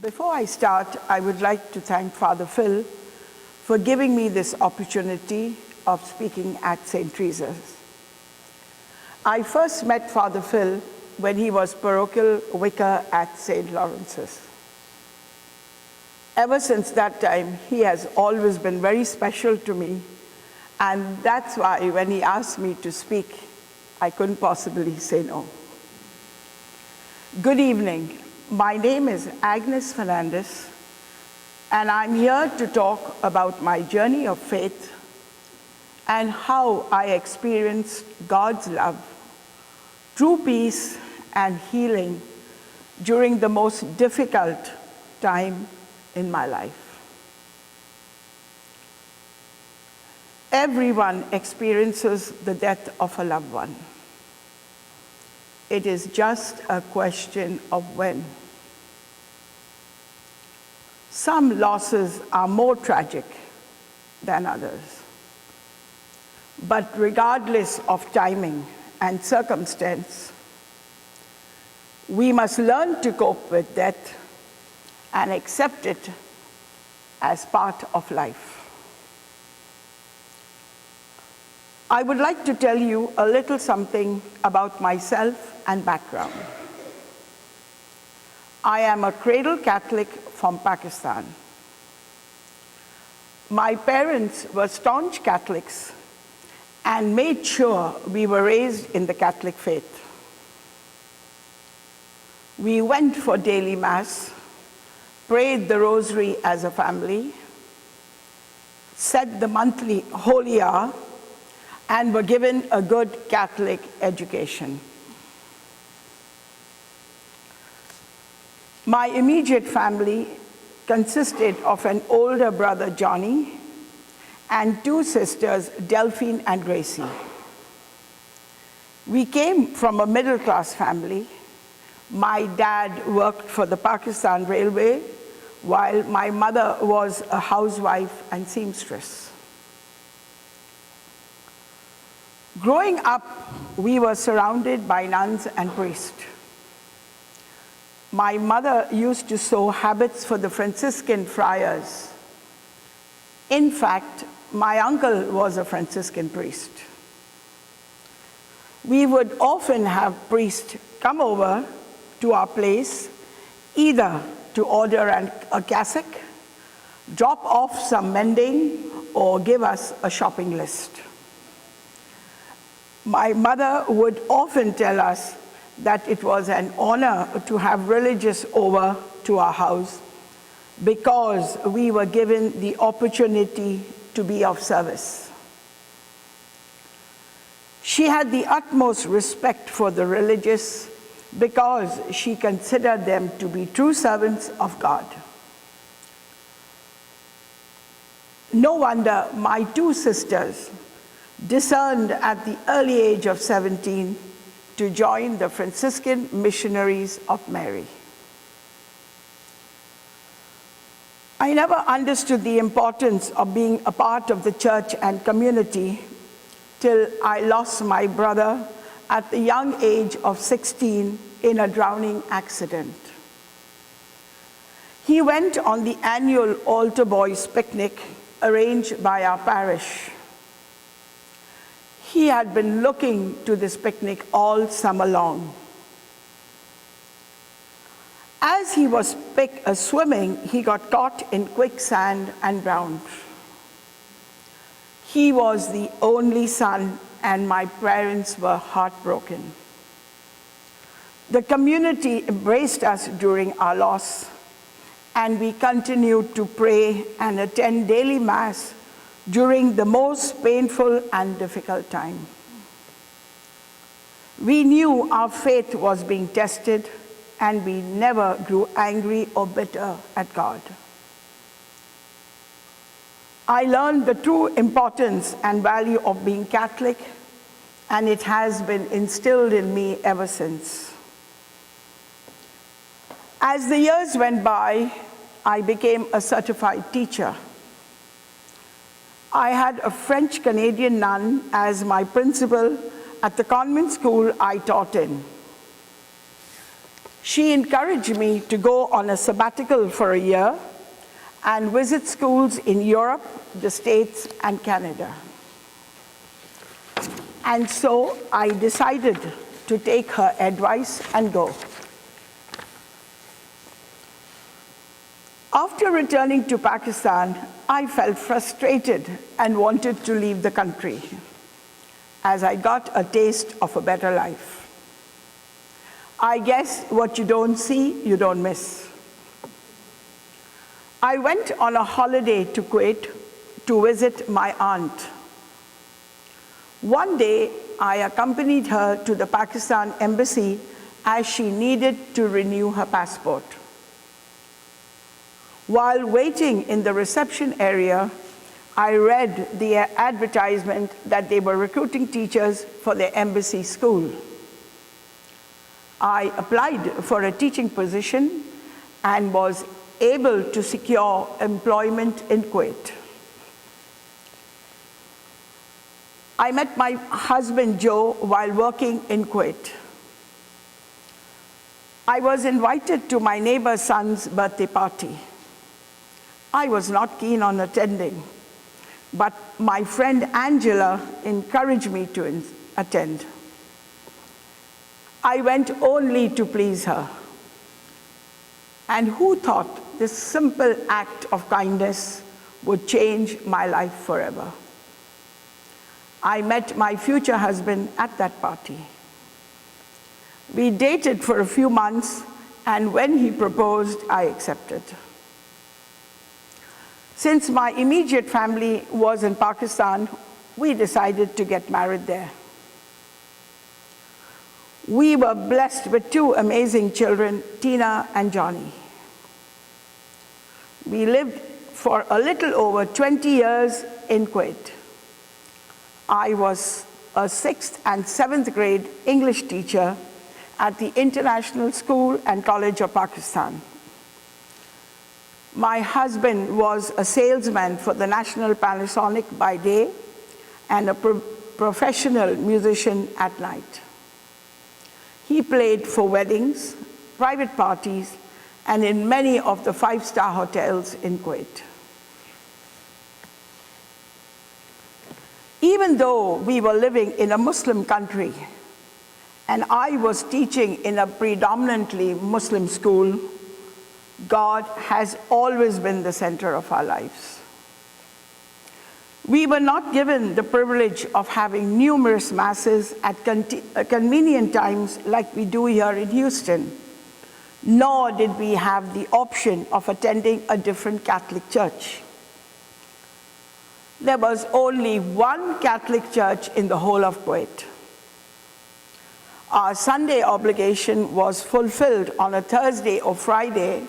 Before I start, I would like to thank Father Phil for giving me this opportunity of speaking at St. Teresa's. I first met Father Phil when he was parochial vicar at St. Lawrence's. Ever since that time, he has always been very special to me, and that's why when he asked me to speak, I couldn't possibly say no. Good evening. My name is Agnes Fernandez, and I'm here to talk about my journey of faith and how I experienced God's love, true peace, and healing during the most difficult time in my life. Everyone experiences the death of a loved one. It is just a question of when. Some losses are more tragic than others. But regardless of timing and circumstance, we must learn to cope with death and accept it as part of life. I would like to tell you a little something about myself and background. I am a cradle Catholic from Pakistan. My parents were staunch Catholics and made sure we were raised in the Catholic faith. We went for daily Mass, prayed the Rosary as a family, said the monthly Holy Hour, and were given a good Catholic education. My immediate family consisted of an older brother, Johnny, and two sisters, Delphine and Gracie. We came from a middle-class family. My dad worked for the Pakistan Railway, while my mother was a housewife and seamstress. Growing up, we were surrounded by nuns and priests. My mother used to sew habits for the Franciscan friars. In fact, my uncle was a Franciscan priest. We would often have priests come over to our place, either to order a cassock, drop off some mending, or give us a shopping list. My mother would often tell us that it was an honor to have religious over to our house because we were given the opportunity to be of service. She had the utmost respect for the religious because she considered them to be true servants of God. No wonder my two sisters discerned at the early age of 17 to join the Franciscan Missionaries of Mary. I never understood the importance of being a part of the church and community till I lost my brother at the young age of 16 in a drowning accident. He went on the annual altar boys picnic arranged by our parish. He had been looking to this picnic all summer long. As he was swimming, he got caught in quicksand and drowned. He was the only son, and my parents were heartbroken. The community embraced us during our loss, and we continued to pray and attend daily Mass during the most painful and difficult time. We knew our faith was being tested, and we never grew angry or bitter at God. I learned the true importance and value of being Catholic, and it has been instilled in me ever since. As the years went by, I became a certified teacher. I had a French-Canadian nun as my principal at the convent school I taught in. She encouraged me to go on a sabbatical for a year and visit schools in Europe, the States, and Canada. And so I decided to take her advice and go. After returning to Pakistan, I felt frustrated and wanted to leave the country, as I got a taste of a better life. I guess what you don't see, you don't miss. I went on a holiday to Kuwait to visit my aunt. One day, I accompanied her to the Pakistan embassy as she needed to renew her passport. While waiting in the reception area, I read the advertisement that they were recruiting teachers for their embassy school. I applied for a teaching position and was able to secure employment in Kuwait. I met my husband Joe while working in Kuwait. I was invited to my neighbor's son's birthday party. I was not keen on attending, but my friend Angela encouraged me to attend. I went only to please her. And who thought this simple act of kindness would change my life forever? I met my future husband at that party. We dated for a few months, and when he proposed, I accepted. Since my immediate family was in Pakistan, we decided to get married there. We were blessed with two amazing children, Tina and Johnny. We lived for a little over 20 years in Kuwait. I was a 6th and 7th grade English teacher at the International School and College of Pakistan. My husband was a salesman for the National Panasonic by day and a professional musician at night. He played for weddings, private parties, and in many of the 5-star hotels in Kuwait. Even though we were living in a Muslim country, and I was teaching in a predominantly Muslim school, God has always been the center of our lives. We were not given the privilege of having numerous masses at convenient times like we do here in Houston, nor did we have the option of attending a different Catholic church. There was only one Catholic church in the whole of Kuwait. Our Sunday obligation was fulfilled on a Thursday or Friday,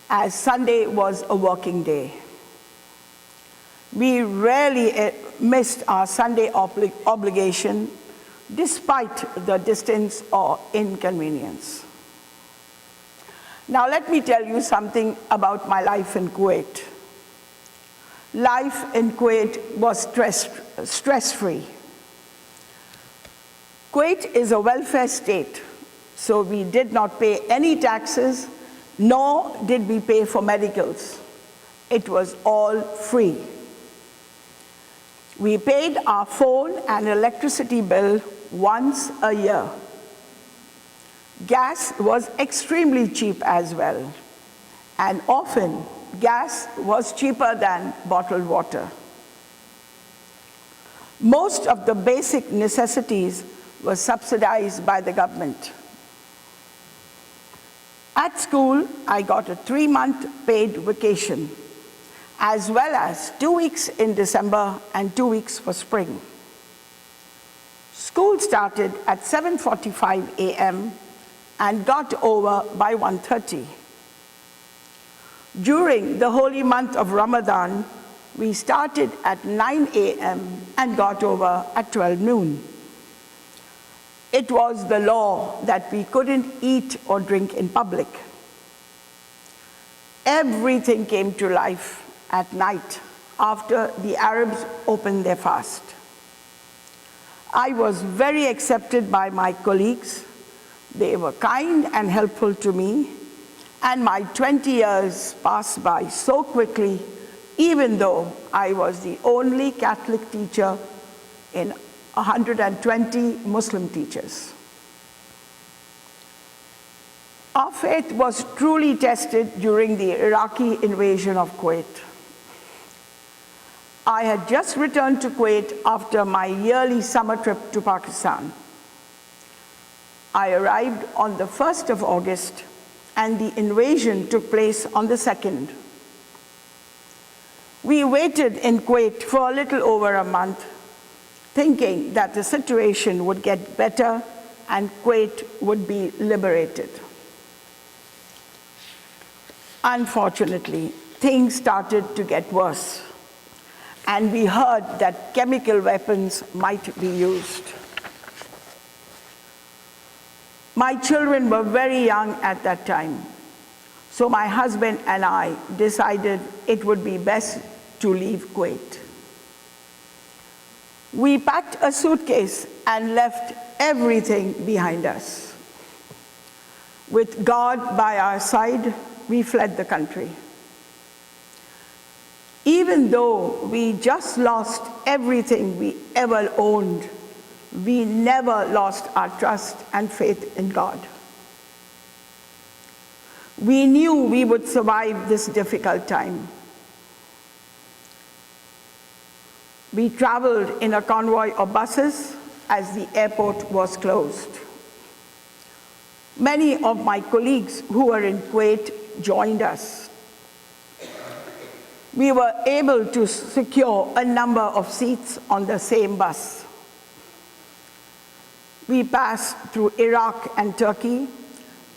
as Sunday was a working day. We rarely missed our Sunday obligation, despite the distance or inconvenience. Now let me tell you something about my life in Kuwait. Life in Kuwait was stress-free. Kuwait is a welfare state, so we did not pay any taxes, nor did we pay for medicals. It was all free. We paid our phone and electricity bill once a year. Gas was extremely cheap as well, and often gas was cheaper than bottled water. Most of the basic necessities were subsidized by the government. At school, I got a 3-month paid vacation, as well as 2 weeks in December and 2 weeks for spring. School started at 7:45 a.m. and got over by 1:30. During the holy month of Ramadan, we started at 9 a.m. and got over at 12 noon. It was the law that we couldn't eat or drink in public. Everything came to life at night after the Arabs opened their fast. I was very accepted by my colleagues, They were kind and helpful to me, and my 20 years passed by so quickly, even though I was the only Catholic teacher in 120 Muslim teachers. Our faith was truly tested during the Iraqi invasion of Kuwait. I had just returned to Kuwait after my yearly summer trip to Pakistan. I arrived on the 1st of August, and the invasion took place on the 2nd. We waited in Kuwait for a little over a month, thinking that the situation would get better and Kuwait would be liberated. Unfortunately, things started to get worse, and we heard that chemical weapons might be used. My children were very young at that time, so my husband and I decided it would be best to leave Kuwait. We packed a suitcase and left everything behind us. With God by our side, we fled the country. Even though we just lost everything we ever owned, we never lost our trust and faith in God. We knew we would survive this difficult time. We traveled in a convoy of buses as the airport was closed. Many of my colleagues who were in Kuwait joined us. We were able to secure a number of seats on the same bus. We passed through Iraq and Turkey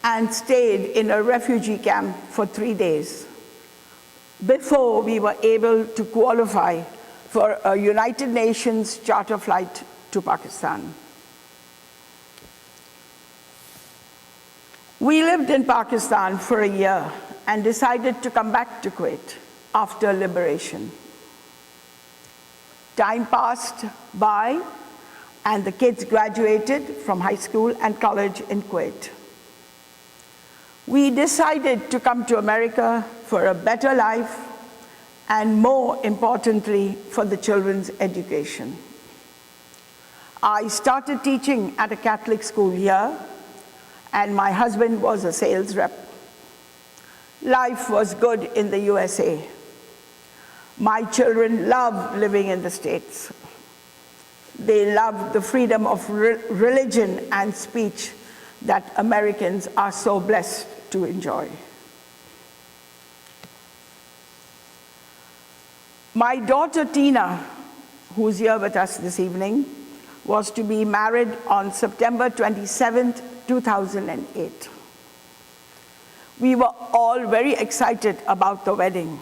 and stayed in a refugee camp for 3 days before we were able to qualify for a United Nations charter flight to Pakistan. We lived in Pakistan for a year and decided to come back to Kuwait after liberation. Time passed by, and the kids graduated from high school and college in Kuwait. We decided to come to America for a better life and, more importantly, for the children's education. I started teaching at a Catholic school here, and my husband was a sales rep. Life was good in the USA. My children loved living in the States. They loved the freedom of religion and speech that Americans are so blessed to enjoy. My daughter Tina, who's here with us this evening, was to be married on September 27th, 2008. We were all very excited about the wedding.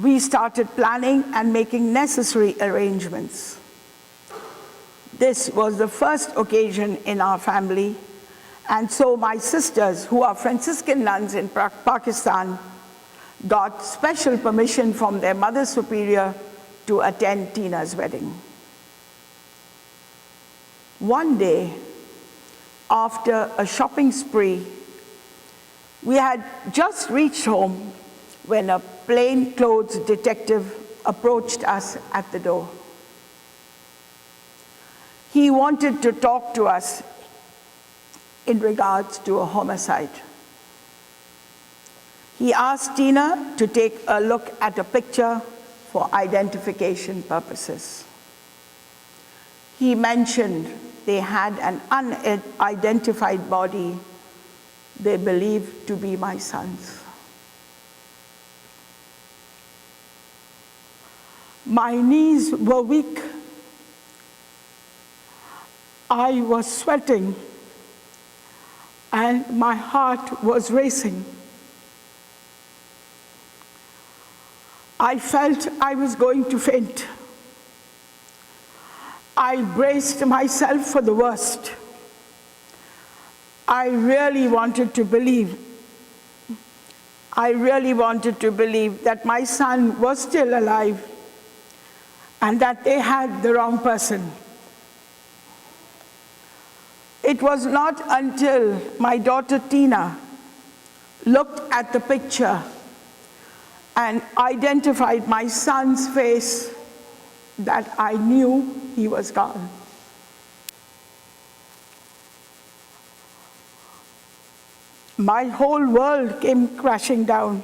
We started planning and making necessary arrangements. This was the first occasion in our family, and so my sisters, who are Franciscan nuns in Pakistan, got special permission from their Mother Superior to attend Tina's wedding. One day, after a shopping spree, we had just reached home when a plainclothes detective approached us at the door. He wanted to talk to us in regards to a homicide. He asked Tina to take a look at a picture for identification purposes. He mentioned they had an unidentified body they believed to be my son's. My knees were weak. I was sweating, and my heart was racing. I felt I was going to faint. I braced myself for the worst. I really wanted to believe that my son was still alive and that they had the wrong person. It was not until my daughter Tina looked at the picture and identified my son's face that I knew he was gone. My whole world came crashing down.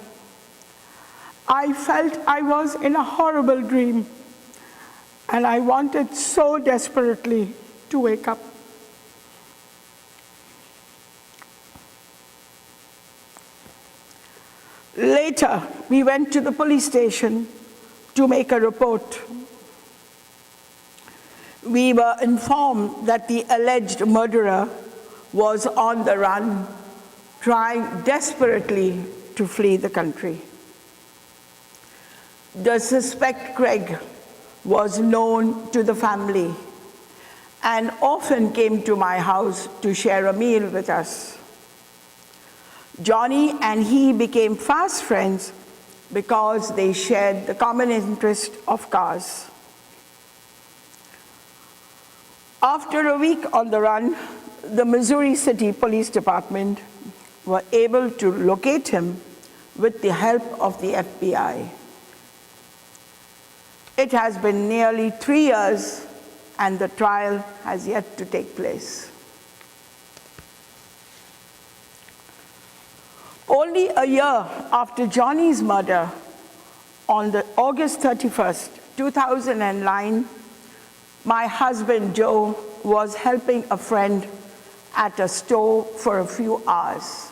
I felt I was in a horrible dream, and I wanted so desperately to wake up. Later, we went to the police station to make a report. We were informed that the alleged murderer was on the run, trying desperately to flee the country. The suspect, Craig, was known to the family and often came to my house to share a meal with us. Johnny and he became fast friends because they shared the common interest of cars. After a week on the run, the Missouri City Police Department were able to locate him with the help of the FBI. It has been nearly 3 years, and the trial has yet to take place. Only a year after Johnny's murder, on August 31st, 2009, my husband Joe was helping a friend at a store for a few hours.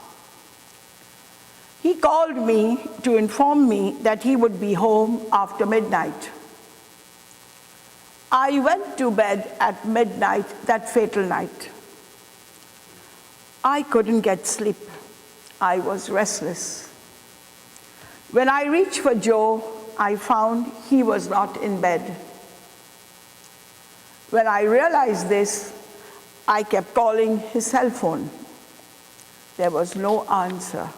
He called me to inform me that he would be home after midnight. I went to bed at midnight that fatal night. I couldn't get sleep. I was restless. When I reached for Joe, I found he was not in bed. When I realized this, I kept calling his cell phone. There was no answer.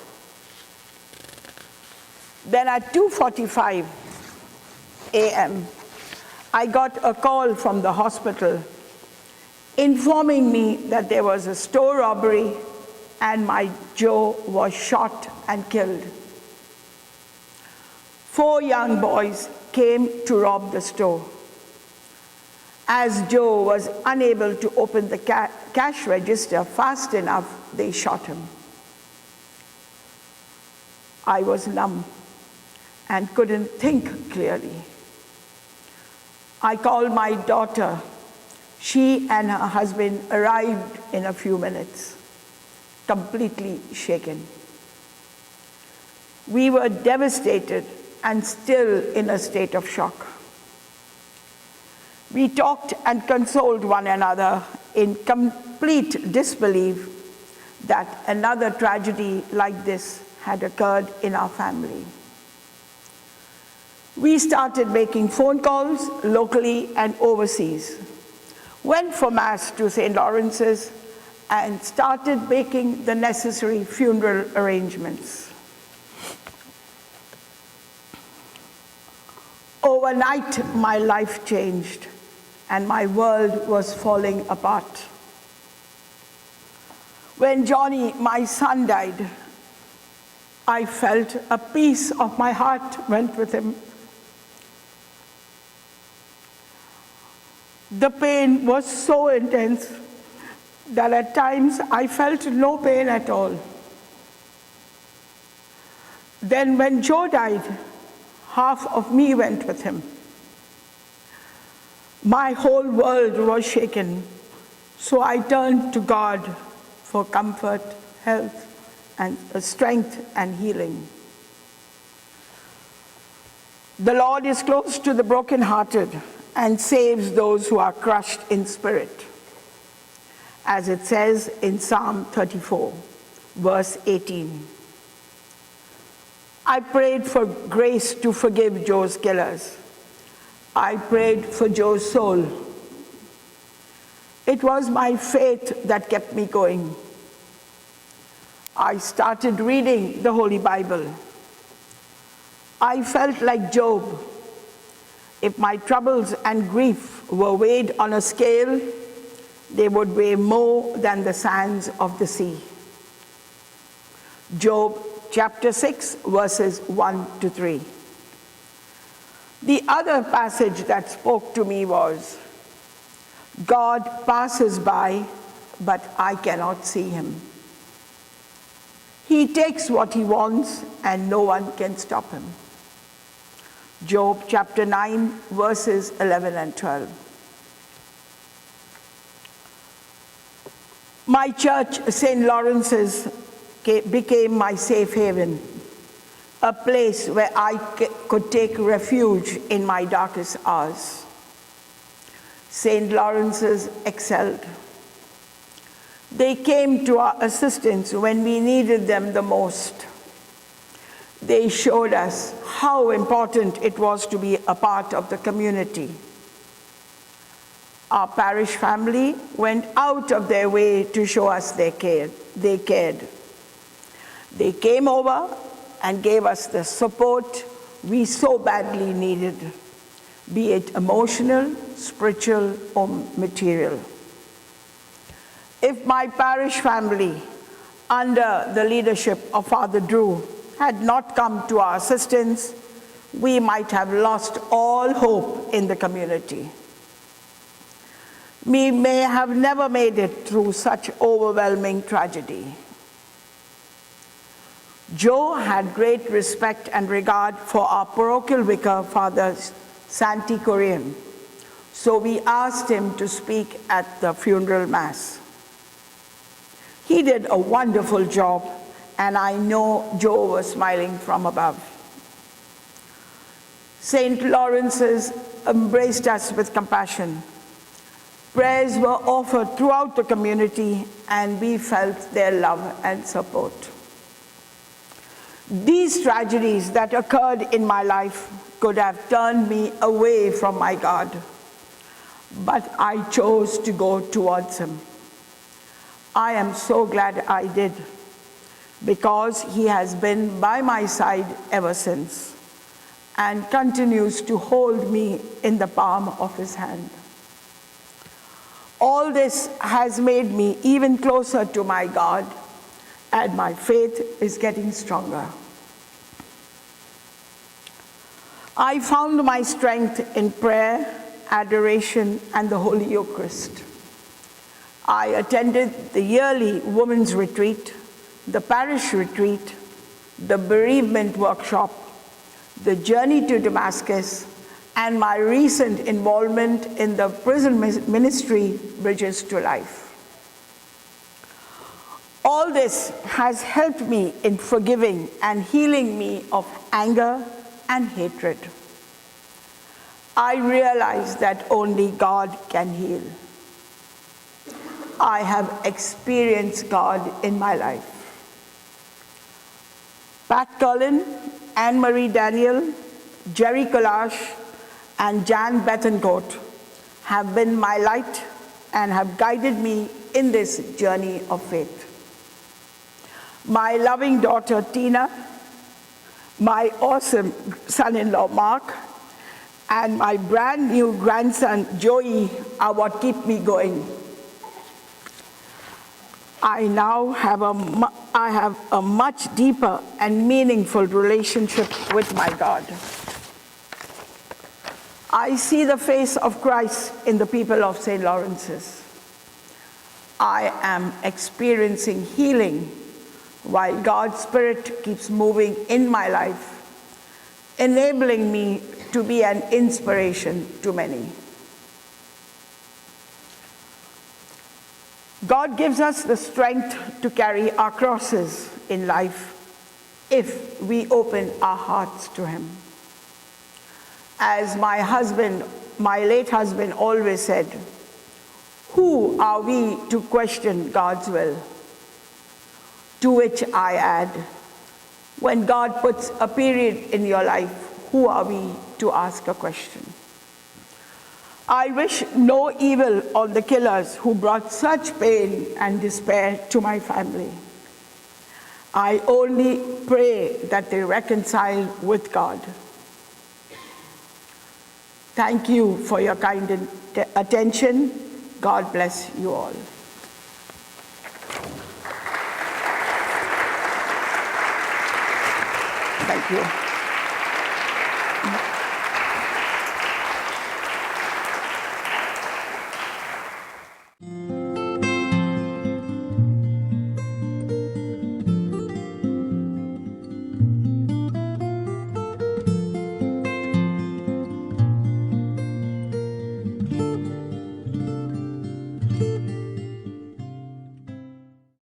Then at 2:45 a.m., I got a call from the hospital informing me that there was a store robbery and my Joe was shot and killed. 4 young boys came to rob the store. As Joe was unable to open the cash register fast enough, they shot him. I was numb and couldn't think clearly. I called my daughter. She and her husband arrived in a few minutes, completely shaken. We were devastated and still in a state of shock. We talked and consoled one another in complete disbelief that another tragedy like this had occurred in our family. We started making phone calls locally and overseas, went for Mass to St. Lawrence's, and started making the necessary funeral arrangements. Overnight, my life changed, and my world was falling apart. When Johnny, my son, died, I felt a piece of my heart went with him. The pain was so intense that at times I felt no pain at all. Then when Joe died, half of me went with him. My whole world was shaken, so I turned to God for comfort, health, and strength and healing. The Lord is close to the brokenhearted and saves those who are crushed in spirit, as it says in Psalm 34, verse 18. I prayed for grace to forgive Joe's killers. I prayed for Joe's soul. It was my faith that kept me going. I started reading the Holy Bible. I felt like Job. If my troubles and grief were weighed on a scale, they would weigh more than the sands of the sea. Job chapter 6, verses 1 to 3. The other passage that spoke to me was, God passes by, but I cannot see him. He takes what he wants, and no one can stop him. Job chapter 9, verses 11 and 12. My church, St. Lawrence's, became my safe haven, a place where I could take refuge in my darkest hours. St. Lawrence's excelled. They came to our assistance when we needed them the most. They showed us how important it was to be a part of the community. Our parish family went out of their way to show us they cared. They came over and gave us the support we so badly needed, be it emotional, spiritual, or material. If my parish family, under the leadership of Father Drew, had not come to our assistance, we might have lost all hope in the community. We may have never made it through such overwhelming tragedy. Joe had great respect and regard for our parochial vicar, Father Santi Korean, so we asked him to speak at the funeral mass. He did a wonderful job, and I know Joe was smiling from above. St. Lawrence's embraced us with compassion. Prayers were offered throughout the community, and we felt their love and support. These tragedies that occurred in my life could have turned me away from my God, but I chose to go towards him. I am so glad I did, because he has been by my side ever since and continues to hold me in the palm of his hand. All this has made me even closer to my God, and my faith is getting stronger. I found my strength in prayer, adoration, and the Holy Eucharist. I attended the yearly women's retreat, the parish retreat, the bereavement workshop, the journey to Damascus, and my recent involvement in the prison ministry, Bridges to Life. All this has helped me in forgiving and healing me of anger and hatred. I realize that only God can heal. I have experienced God in my life. Pat Cullen, Anne-Marie Daniel, Jerry Kalash, and Jan Bethencourt have been my light and have guided me in this journey of faith. My loving daughter Tina, my awesome son-in-law Mark, and my brand new grandson Joey are what keep me going. I now have a much deeper and meaningful relationship with my God. I see the face of Christ in the people of St. Lawrence's. I am experiencing healing while God's Spirit keeps moving in my life, enabling me to be an inspiration to many. God gives us the strength to carry our crosses in life if we open our hearts to him. As my late husband always said, who are we to question God's will? To which I add, when God puts a period in your life, who are we to ask a question? I wish no evil on the killers who brought such pain and despair to my family. I only pray that they reconcile with God. Thank you for your kind attention, God bless you all. Thank you.